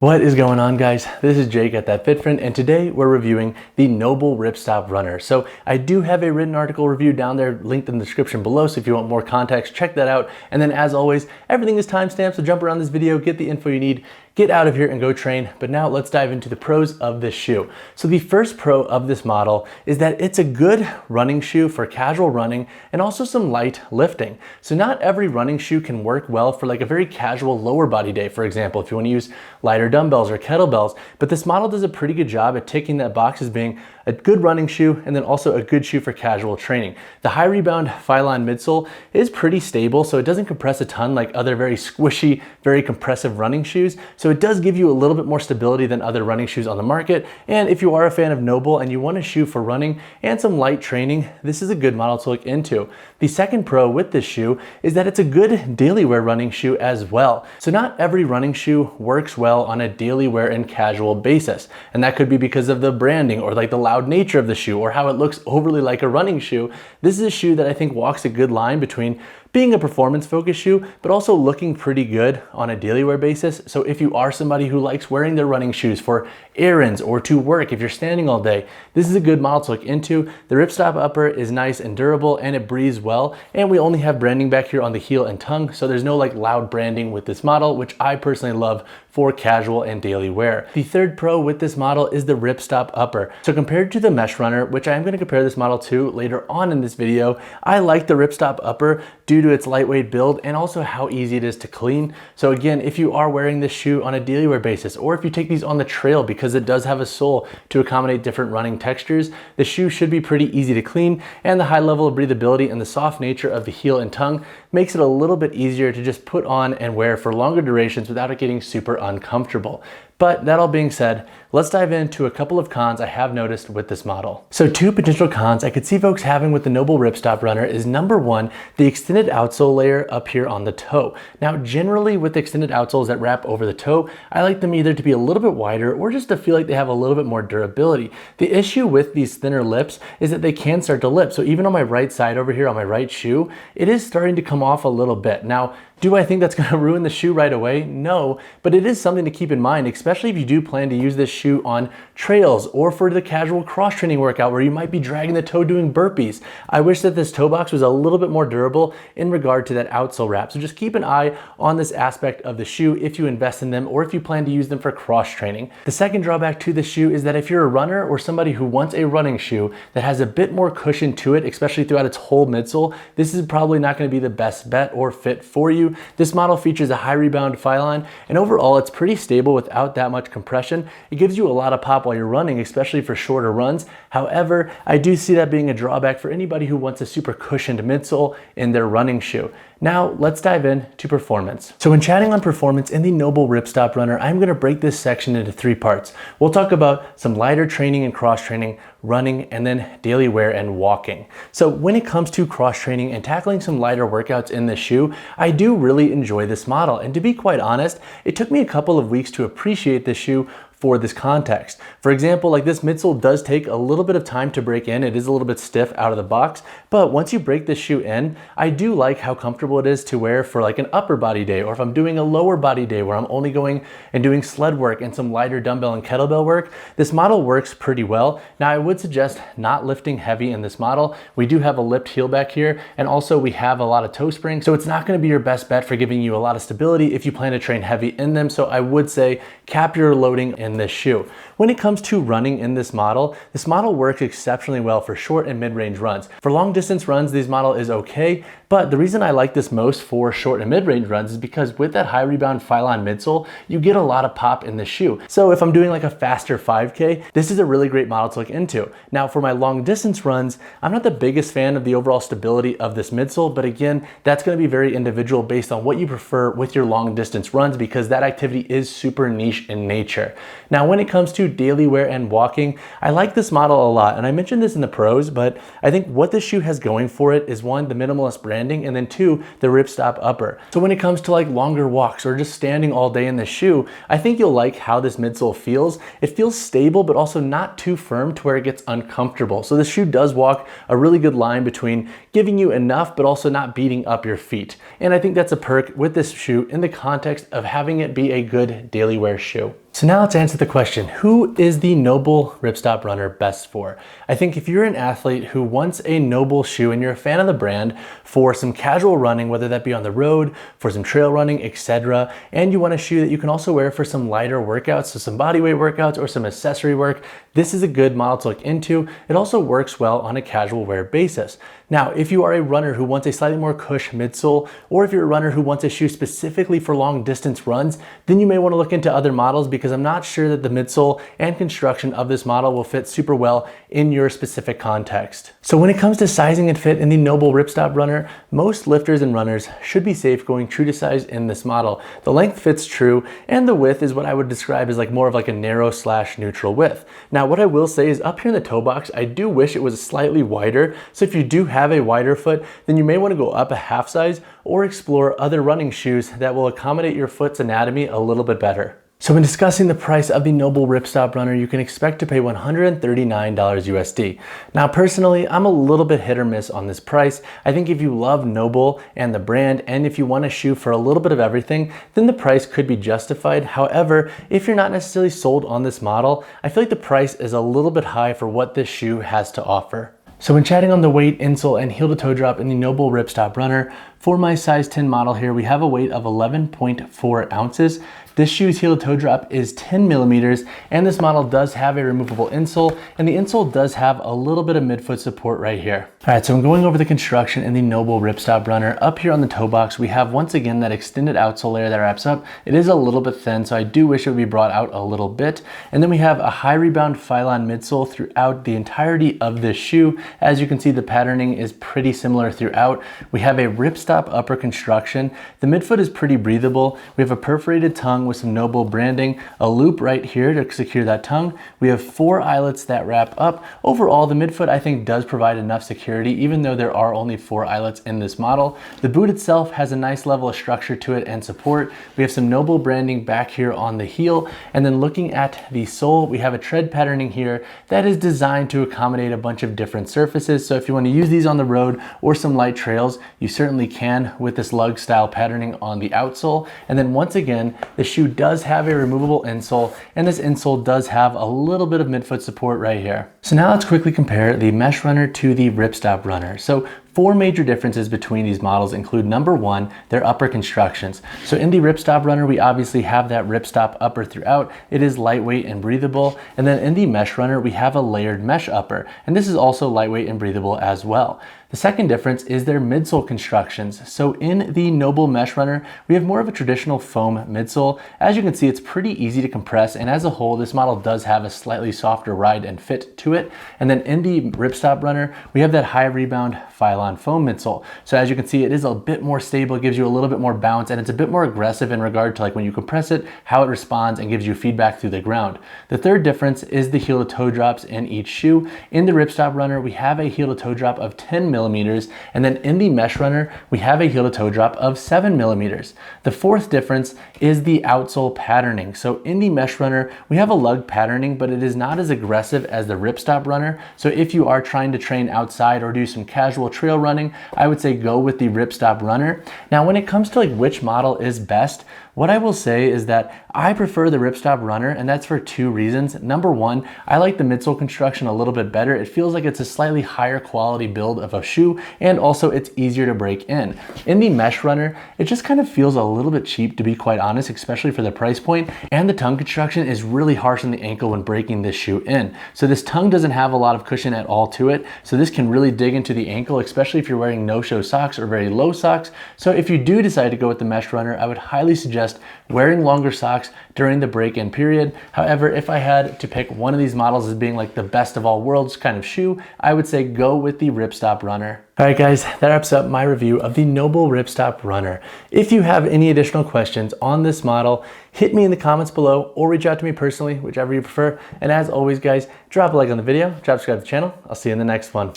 What is going on, guys? This is Jake at That Fit Friend, and today we're reviewing the NOBULL Ripstop Runner. So I do have a written article review down there linked in the description below, so if you want more context, check that out. And then as always, everything is timestamped, so jump around this video, get the info you need, get out of here and go train. But now let's dive into the pros of this shoe. So the first pro of this model is that it's a good running shoe for casual running and also some light lifting. So not every running shoe can work well for like a very casual lower body day, for example, if you want to use lighter dumbbells or kettlebells, but this model does a pretty good job at ticking that box as being a good running shoe and then also a good shoe for casual training. The high rebound phylon midsole is pretty stable, so it doesn't compress a ton like other very squishy, very compressive running shoes. So it does give you a little bit more stability than other running shoes on the market. And if you are a fan of NOBULL and you want a shoe for running and some light training, this is a good model to look into. The second pro with this shoe is that it's a good daily wear running shoe as well. So not every running shoe works well on a daily wear and casual basis. And that could be because of the branding or like the loud nature of the shoe or how it looks overly like a running shoe. This is a shoe that I think walks a good line between being a performance focused shoe, but also looking pretty good on a daily wear basis. So if you are somebody who likes wearing their running shoes for errands or to work, if you're standing all day, this is a good model to look into. The ripstop upper is nice and durable and it breathes well. And we only have branding back here on the heel and tongue. So there's no like loud branding with this model, which I personally love for casual and daily wear. The third pro with this model is the ripstop upper. So compared to the mesh runner, which I am going to compare this model to later on in this video, I like the ripstop upper due to its lightweight build and also how easy it is to clean. So again, if you are wearing this shoe on a daily wear basis, or if you take these on the trail because it does have a sole to accommodate different running textures, the shoe should be pretty easy to clean, and the high level of breathability and the soft nature of the heel and tongue makes it a little bit easier to just put on and wear for longer durations without it getting super uncomfortable. But that all being said, let's dive into a couple of cons I have noticed with this model. So two potential cons I could see folks having with the NOBULL Ripstop Runner is number one, the extended outsole layer up here on the toe. Now, generally with extended outsoles that wrap over the toe, I like them either to be a little bit wider or just to feel like they have a little bit more durability. The issue with these thinner lips is that they can start to lip. So even on my right side over here on my right shoe, it is starting to come off a little bit. Now, do I think that's going to ruin the shoe right away? No, but it is something to keep in mind, especially if you do plan to use this shoe on trails or for the casual cross training workout where you might be dragging the toe doing burpees. I wish that this toe box was a little bit more durable in regard to that outsole wrap. So just keep an eye on this aspect of the shoe if you invest in them or if you plan to use them for cross training. The second drawback to the shoe is that if you're a runner or somebody who wants a running shoe that has a bit more cushion to it, especially throughout its whole midsole, this is probably not going to be the best bet or fit for you. This model features a high rebound phylon, and overall it's pretty stable without that much compression. It gives you a lot of pop while you're running, especially for shorter runs. However, I do see that being a drawback for anybody who wants a super cushioned midsole in their running shoe. Now let's dive into performance. So when chatting on performance in the NOBULL Ripstop Runner, I'm going to break this section into three parts. We'll talk about some lighter training and cross training, running, and then daily wear and walking. So when it comes to cross training and tackling some lighter workouts in this shoe, I do really enjoy this model. And to be quite honest, it took me a couple of weeks to appreciate this shoe for this context. For example, like this midsole does take a little bit of time to break in. It is a little bit stiff out of the box, but once you break this shoe in, I do like how comfortable it is to wear for like an upper body day, or if I'm doing a lower body day where I'm only going and doing sled work and some lighter dumbbell and kettlebell work. This model works pretty well. Now I would suggest not lifting heavy in this model. We do have a lipped heel back here, and also we have a lot of toe springs, so it's not going to be your best bet for giving you a lot of stability if you plan to train heavy in them. So I would say cap your loading in this shoe. When it comes to running in this model works exceptionally well for short and mid-range runs. For long distance runs, this model is okay, but the reason I like this most for short and mid-range runs is because with that high rebound phylon midsole, you get a lot of pop in the shoe. So if I'm doing like a faster 5K, this is a really great model to look into. Now for my long distance runs, I'm not the biggest fan of the overall stability of this midsole, but again, that's going to be very individual based on what you prefer with your long distance runs because that activity is super niche in nature. Now when it comes to daily wear and walking, I like this model a lot, and I mentioned this in the pros, but I think what this shoe has going for it is one, the minimalist branding, and then two, the ripstop upper. So when it comes to like longer walks or just standing all day in the shoe, I think you'll like how this midsole feels. It feels stable, but also not too firm to where it gets uncomfortable. So this shoe does walk a really good line between giving you enough, but also not beating up your feet. And I think that's a perk with this shoe in the context of having it be a good daily wear shoe. So now let's answer the question, who is the NOBULL Ripstop Runner best for? I think if you're an athlete who wants a NOBULL shoe and you're a fan of the brand for some casual running, whether that be on the road, for some trail running, etc., and you want a shoe that you can also wear for some lighter workouts, so some bodyweight workouts or some accessory work, this is a good model to look into. It also works well on a casual wear basis. Now, if you are a runner who wants a slightly more cush midsole, or if you're a runner who wants a shoe specifically for long distance runs, then you may want to look into other models because I'm not sure that the midsole and construction of this model will fit super well in your specific context. So when it comes to sizing and fit in the NOBULL Ripstop Runner, most lifters and runners should be safe going true to size in this model. The length fits true, and the width is what I would describe as more of a narrow / neutral width. Now, what I will say is up here in the toe box, I do wish it was slightly wider. So if you do have a wider foot, then you may want to go up a half size or explore other running shoes that will accommodate your foot's anatomy a little bit better. So when discussing the price of the NOBULL Ripstop Runner, you can expect to pay $139 USD. Now personally, I'm a little bit hit or miss on this price. I think if you love NOBULL and the brand, and if you want a shoe for a little bit of everything, then the price could be justified. However, if you're not necessarily sold on this model, I feel like the price is a little bit high for what this shoe has to offer. So when chatting on the weight, insole, and heel to toe drop in the NOBULL Ripstop Runner, for my size 10 model here, we have a weight of 11.4 ounces. This shoe's heel to toe drop is 10 millimeters, and this model does have a removable insole, and the insole does have a little bit of midfoot support right here. All right, so I'm going over the construction in the NOBULL Ripstop Runner. Up here on the toe box, we have once again that extended outsole layer that wraps up. It is a little bit thin, so I do wish it would be brought out a little bit. And then we have a high rebound phylon midsole throughout the entirety of this shoe. As you can see, the patterning is pretty similar throughout. We have a ripstop upper construction. The midfoot is pretty breathable. We have a perforated tongue with some NOBULL branding, a loop right here to secure that tongue. We have 4 eyelets that wrap up. Overall, the midfoot I think does provide enough security, even though there are only 4 eyelets in this model. The boot itself has a nice level of structure to it and support. We have some NOBULL branding back here on the heel, and then looking at the sole, we have a tread patterning here that is designed to accommodate a bunch of different surfaces. So if you want to use these on the road or some light trails, you certainly can with this lug style patterning on the outsole. And then once again, the shoe does have a removable insole, and this insole does have a little bit of midfoot support right here. So now let's quickly compare the Mesh Runner to the Ripstop Runner. So 4 major differences between these models include, number 1, their upper constructions. So in the Ripstop Runner, we obviously have that ripstop upper throughout. It is lightweight and breathable. And then in the Mesh Runner, we have a layered mesh upper, and this is also lightweight and breathable as well. The second difference is their midsole constructions. So in the NOBULL Mesh Runner, we have more of a traditional foam midsole. As you can see, it's pretty easy to compress, and as a whole, this model does have a slightly softer ride and fit to it. And then in the Ripstop Runner, we have that high rebound phylon foam midsole. So as you can see, it is a bit more stable, it gives you a little bit more bounce, and it's a bit more aggressive in regard to when you compress it, how it responds and gives you feedback through the ground. The third difference is the heel to toe drops in each shoe. In the Ripstop Runner, we have a heel to toe drop of 10 millimeters, and then in the Mesh Runner, we have a heel to toe drop of 7 millimeters. The fourth difference is the outsole patterning. So in the Mesh Runner, we have a lug patterning, but it is not as aggressive as the Ripstop Runner. So if you are trying to train outside or do some casual trail running, I would say go with the Ripstop Runner. Now, when it comes to which model is best, what I will say is that I prefer the Ripstop Runner, and that's for 2 reasons. Number 1, I like the midsole construction a little bit better. It feels like it's a slightly higher quality build of a shoe, and also it's easier to break in. In the Mesh Runner, it just kind of feels a little bit cheap, to be quite honest, especially for the price point, and the tongue construction is really harsh on the ankle when breaking this shoe in. So this tongue doesn't have a lot of cushion at all to it, so this can really dig into the ankle, especially if you're wearing no-show socks or very low socks. So if you do decide to go with the Mesh Runner, I would highly suggest wearing longer socks during the break-in period. However, if I had to pick one of these models as being the best of all worlds kind of shoe, I would say go with the Ripstop Runner. All right guys, that wraps up my review of the NOBULL Ripstop Runner. If you have any additional questions on this model, hit me in the comments below or reach out to me personally, whichever you prefer. And as always guys, drop a like on the video, subscribe to the channel. I'll see you in the next one.